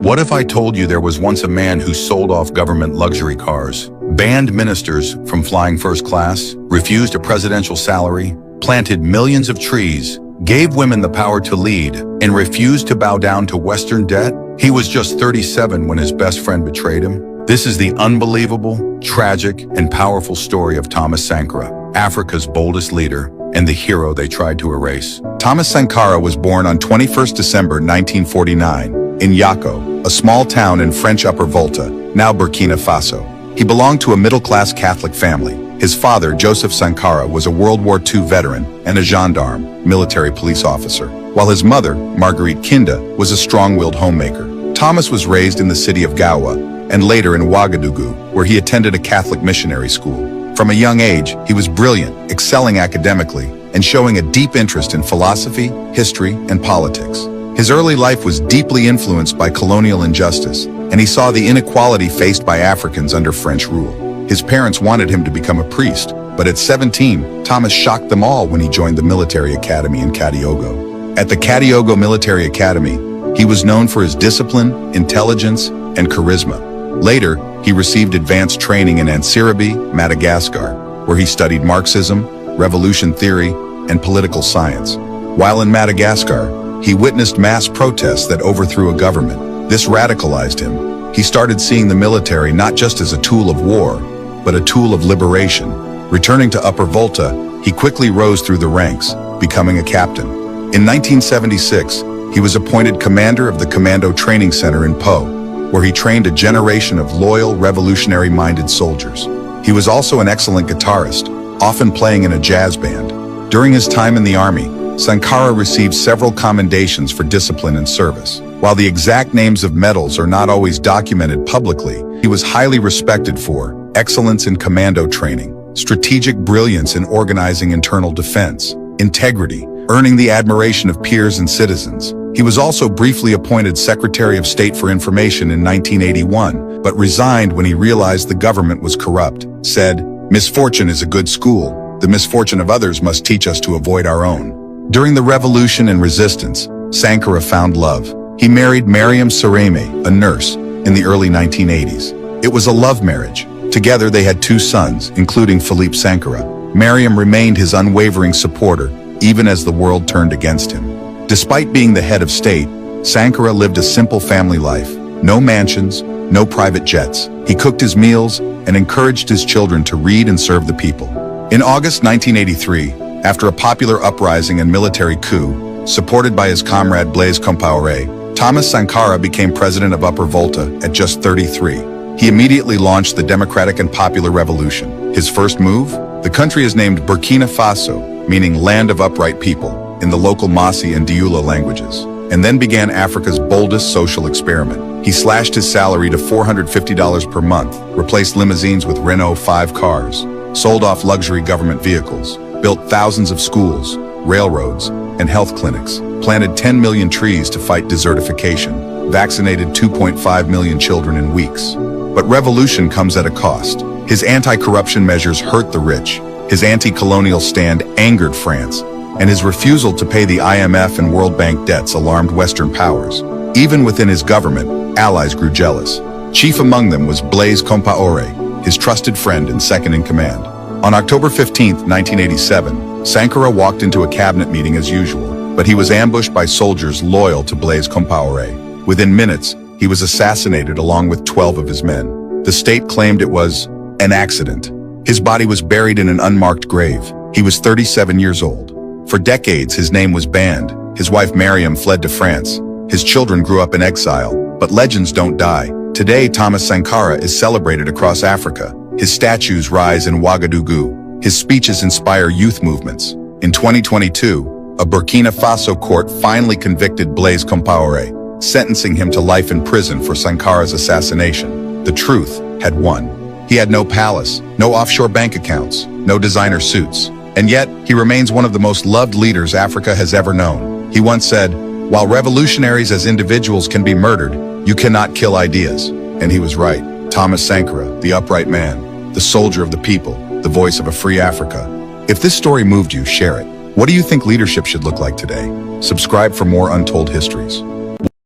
What if I told you there was once a man who sold off government luxury cars, banned ministers from flying first class, refused a presidential salary, planted millions of trees, gave women the power to lead, and refused to bow down to Western debt? He was just 37 when his best friend betrayed him. This is the unbelievable, tragic, and powerful story of Thomas Sankara, Africa's boldest leader and the hero they tried to erase. Thomas Sankara was born on 21st December 1949 in Yako, a small town in French Upper Volta, now Burkina Faso. He belonged to a middle-class Catholic family. His father, Joseph Sankara, was a World War II veteran and a gendarme, military police officer, while his mother, Marguerite Kinda, was a strong-willed homemaker. Thomas was raised in the city of Gawa and later in Ouagadougou, where he attended a Catholic missionary school. From a young age, he was brilliant, excelling academically, and showing a deep interest in philosophy, history, and politics. His early life was deeply influenced by colonial injustice, and he saw the inequality faced by Africans under French rule. His parents wanted him to become a priest, but at 17, Thomas shocked them all when he joined the military academy in Kadiogo. At the Kadiogo Military Academy, he was known for his discipline, intelligence, and charisma. Later, he received advanced training in Ansirabi, Madagascar, where he studied Marxism, revolution theory, and political science. While in Madagascar, he witnessed mass protests that overthrew a government. This radicalized him. He started seeing the military not just as a tool of war, but a tool of liberation. Returning to Upper Volta, he quickly rose through the ranks, becoming a captain. In 1976, he was appointed commander of the Commando Training Center in Po, where he trained a generation of loyal, revolutionary-minded soldiers. He was also an excellent guitarist, often playing in a jazz band. During his time in the army, Sankara received several commendations for discipline and service. While the exact names of medals are not always documented publicly, he was highly respected for excellence in commando training, strategic brilliance in organizing internal defense, integrity, earning the admiration of peers and citizens. He was also briefly appointed Secretary of State for Information in 1981, but resigned when he realized the government was corrupt, said, "Misfortune is a good school. The misfortune of others must teach us to avoid our own." During the revolution and resistance, Sankara found love. He married Mariam Sareme, a nurse, in the early 1980s. It was a love marriage. Together they had 2 sons, including Philippe Sankara. Mariam remained his unwavering supporter, even as the world turned against him. Despite being the head of state, Sankara lived a simple family life. No mansions, no private jets. He cooked his meals and encouraged his children to read and serve the people. In August 1983, after a popular uprising and military coup, supported by his comrade Blaise Compaoré, Thomas Sankara became president of Upper Volta at just 33. He immediately launched the Democratic and Popular Revolution. His first move? The country is named Burkina Faso, meaning Land of Upright People, in the local Masi and Dioula languages, and then began Africa's boldest social experiment. He slashed his salary to $450 per month, replaced limousines with Renault 5 cars, sold off luxury government vehicles, built thousands of schools, railroads, and health clinics, planted 10 million trees to fight desertification, vaccinated 2.5 million children in weeks. But revolution comes at a cost. His anti-corruption measures hurt the rich, his anti-colonial stand angered France, and his refusal to pay the IMF and World Bank debts alarmed Western powers. Even within his government, allies grew jealous. Chief among them was Blaise Compaoré, his trusted friend and second in command. On October 15, 1987, Sankara walked into a cabinet meeting as usual, but he was ambushed by soldiers loyal to Blaise Compaoré. Within minutes, he was assassinated along with 12 of his men. The state claimed it was an accident. His body was buried in an unmarked grave. He was 37 years old. For decades, his name was banned. His wife Mariam fled to France. His children grew up in exile, but legends don't die. Today, Thomas Sankara is celebrated across Africa. His statues rise in Ouagadougou. His speeches inspire youth movements. In 2022, a Burkina Faso court finally convicted Blaise Compaoré, sentencing him to life in prison for Sankara's assassination. The truth had won. He had no palace, no offshore bank accounts, no designer suits. And yet, he remains one of the most loved leaders Africa has ever known. He once said, "While revolutionaries as individuals can be murdered, you cannot kill ideas." And he was right. Thomas Sankara, the upright man, the soldier of the people, the voice of a free Africa. If this story moved you, share it. What do you think leadership should look like today? Subscribe for more untold histories.